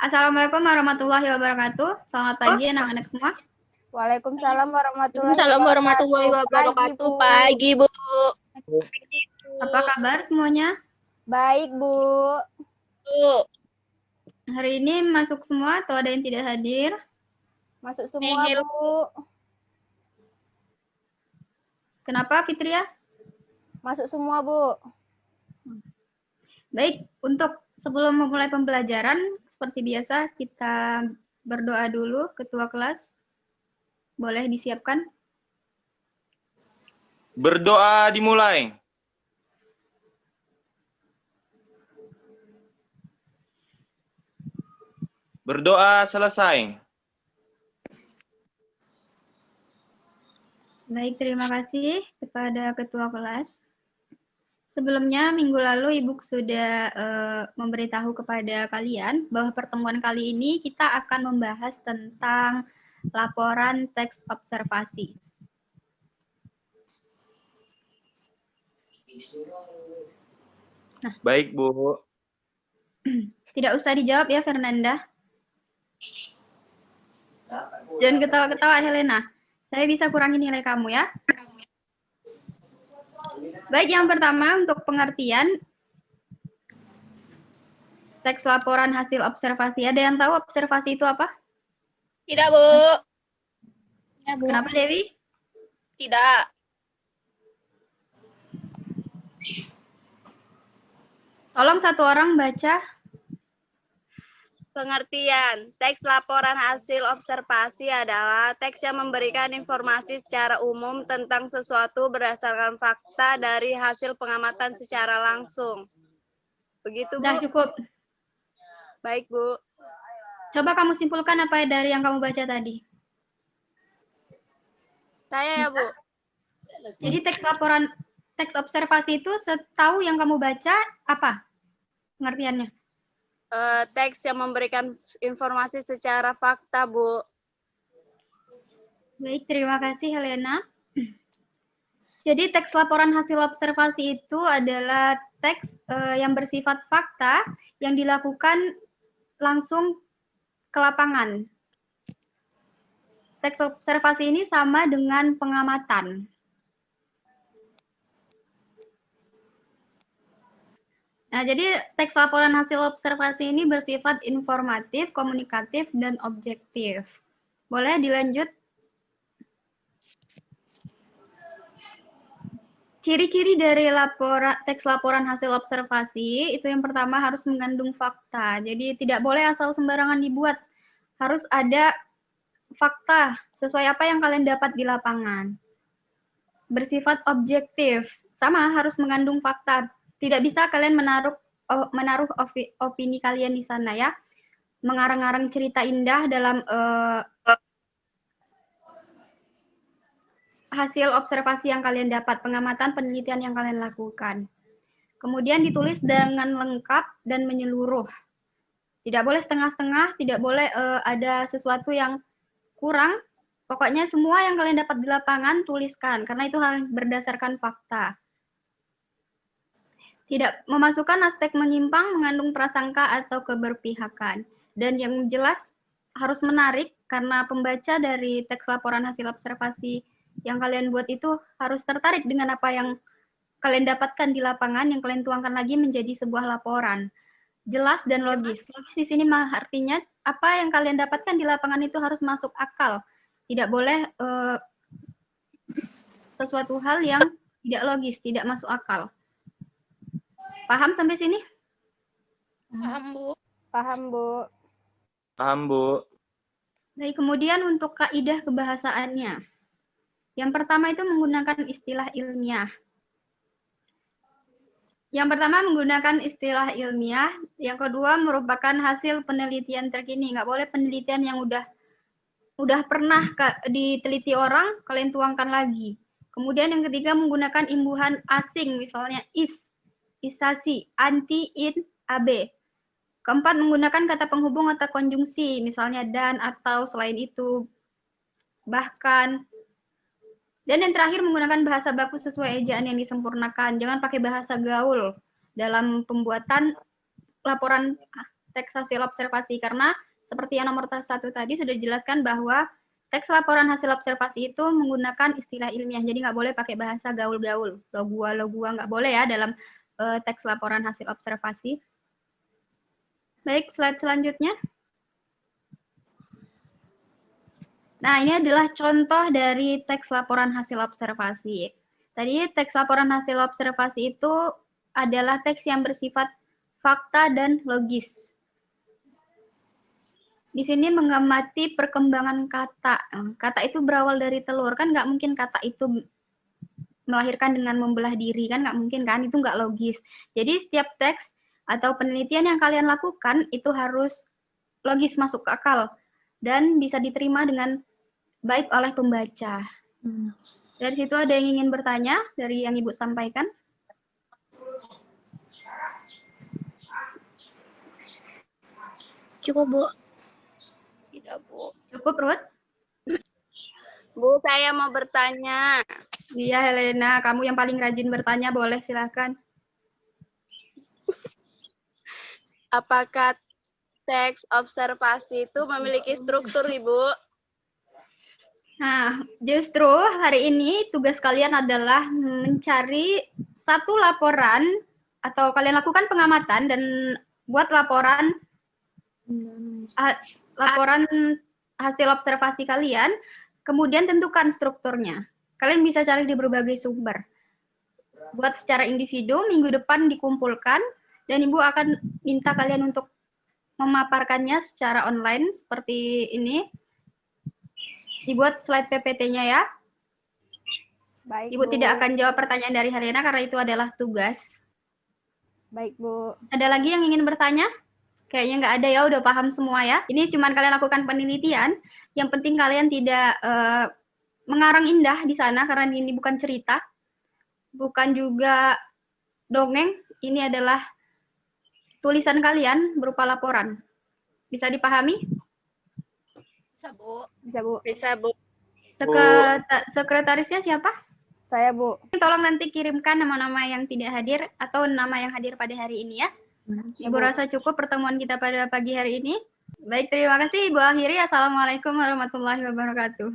Assalamualaikum warahmatullahi wabarakatuh. Selamat pagi anak-anak semua. Waalaikumsalam warahmatullahi Waalaikumsalam warahmatullahi wabarakatuh. Pagi, Bu. Apa kabar semuanya? Baik, Bu. Bu. Hari ini masuk semua atau ada yang tidak hadir? Masuk semua, Bu. Kenapa, Fitria? Masuk semua, Bu. Baik, untuk sebelum memulai pembelajaran, seperti biasa kita berdoa dulu, Ketua kelas. Boleh disiapkan? Berdoa dimulai. Berdoa selesai. Baik, terima kasih kepada Ketua kelas. Sebelumnya, minggu lalu Ibu sudah memberitahu kepada kalian bahwa pertemuan kali ini kita akan membahas tentang laporan teks observasi. Nah, baik, Bu. Tidak usah dijawab ya, Fernanda. Jangan ketawa-ketawa, Helena. Saya bisa kurangi nilai kamu ya. Baik, yang pertama untuk pengertian teks laporan hasil observasi. Ada yang tahu observasi itu apa? Tidak, Bu. Ya, Bu. Kenapa, Dewi? Tidak. Tolong satu orang baca. Pengertian, teks laporan hasil observasi adalah teks yang memberikan informasi secara umum tentang sesuatu berdasarkan fakta dari hasil pengamatan secara langsung. Begitu, Bu? Sudah cukup. Baik, Bu. Coba kamu simpulkan apa dari yang kamu baca tadi. Saya ya, Bu. Jadi teks laporan, teks observasi itu setahu yang kamu baca apa pengertiannya? Teks yang memberikan informasi secara fakta, Bu. Baik, terima kasih Helena. Jadi teks laporan hasil observasi itu adalah teks yang bersifat fakta yang dilakukan langsung ke lapangan. Teks observasi ini sama dengan pengamatan. Nah, jadi teks laporan hasil observasi ini bersifat informatif, komunikatif, dan objektif. Boleh dilanjut? Ciri-ciri dari teks laporan hasil observasi, itu yang pertama harus mengandung fakta. Jadi tidak boleh asal sembarangan dibuat. Harus ada fakta sesuai apa yang kalian dapat di lapangan. Bersifat objektif, sama harus mengandung fakta. Tidak bisa kalian menaruh opini kalian di sana ya. Mengarang-arang cerita indah dalam hasil observasi yang kalian dapat, pengamatan penelitian yang kalian lakukan. Kemudian ditulis dengan lengkap dan menyeluruh. Tidak boleh setengah-setengah, tidak boleh ada sesuatu yang kurang. Pokoknya semua yang kalian dapat di lapangan tuliskan, karena itu harus berdasarkan fakta. Tidak memasukkan aspek menyimpang, mengandung prasangka atau keberpihakan. Dan yang jelas harus menarik, karena pembaca dari teks laporan hasil observasi yang kalian buat itu harus tertarik dengan apa yang kalian dapatkan di lapangan, yang kalian tuangkan lagi menjadi sebuah laporan. Jelas dan logis. Logis di sini artinya apa yang kalian dapatkan di lapangan itu harus masuk akal. Tidak boleh sesuatu hal yang tidak logis, tidak masuk akal. Paham sampai sini? Paham, Bu. Paham, Bu. Paham, Bu. Baik, kemudian untuk kaidah kebahasaannya. Yang pertama itu menggunakan istilah ilmiah. Yang pertama menggunakan istilah ilmiah, yang kedua merupakan hasil penelitian terkini. Nggak boleh penelitian yang udah pernah diteliti orang, kalian tuangkan lagi. Kemudian yang ketiga menggunakan imbuhan asing, misalnya isasi, anti, in, ab. Keempat menggunakan kata penghubung atau konjungsi, misalnya dan, atau, selain itu, bahkan. Dan yang terakhir menggunakan bahasa baku sesuai ejaan yang disempurnakan. Jangan pakai bahasa gaul dalam pembuatan laporan teks hasil observasi karena seperti yang nomor 1 tadi sudah dijelaskan bahwa teks laporan hasil observasi itu menggunakan istilah ilmiah, jadi nggak boleh pakai bahasa gaul-gaul, logua nggak boleh ya dalam teks laporan hasil observasi. Baik, slide selanjutnya. Nah, ini adalah contoh dari teks laporan hasil observasi. Tadi teks laporan hasil observasi itu adalah teks yang bersifat fakta dan logis. Di sini mengamati perkembangan kata. Kata itu berawal dari telur, kan nggak mungkin kata itu melahirkan dengan membelah diri, kan nggak mungkin kan, itu nggak logis. Jadi setiap teks atau penelitian yang kalian lakukan itu harus logis, masuk ke akal, dan bisa diterima dengan baik oleh pembaca. Dari situ ada yang ingin bertanya dari yang Ibu sampaikan? Cukup, Bu. Tidak, Bu. Cukup, Ruth? Bu, saya mau bertanya. Iya, Helena, kamu yang paling rajin bertanya, boleh silakan. Apakah teks observasi itu memiliki struktur, Ibu? Nah, justru hari ini tugas kalian adalah mencari satu laporan atau kalian lakukan pengamatan dan buat laporan hasil observasi kalian, kemudian tentukan strukturnya. Kalian bisa cari di berbagai sumber. Buat secara individu, minggu depan dikumpulkan, dan Ibu akan minta kalian untuk memaparkannya secara online seperti ini. Dibuat slide PPT-nya ya. Baik, Ibu Bu. tidak akan jawab pertanyaan dari Helena karena itu adalah tugas. Baik, Bu. Ada lagi yang ingin bertanya? Kayaknya nggak ada ya, udah paham semua ya. Ini cuma kalian lakukan penelitian. Yang penting kalian tidak mengarang indah di sana karena ini bukan cerita. Bukan juga dongeng. Ini adalah tulisan kalian berupa laporan. Bisa dipahami? Bisa, Bu. Bisa, Bu. Bisa, Bu. Sekretarisnya siapa? Saya, Bu. Tolong nanti kirimkan nama-nama yang tidak hadir atau nama yang hadir pada hari ini ya. Ibu rasa cukup pertemuan kita pada pagi hari ini. Baik, terima kasih Ibu akhiri. Assalamualaikum warahmatullahi wabarakatuh.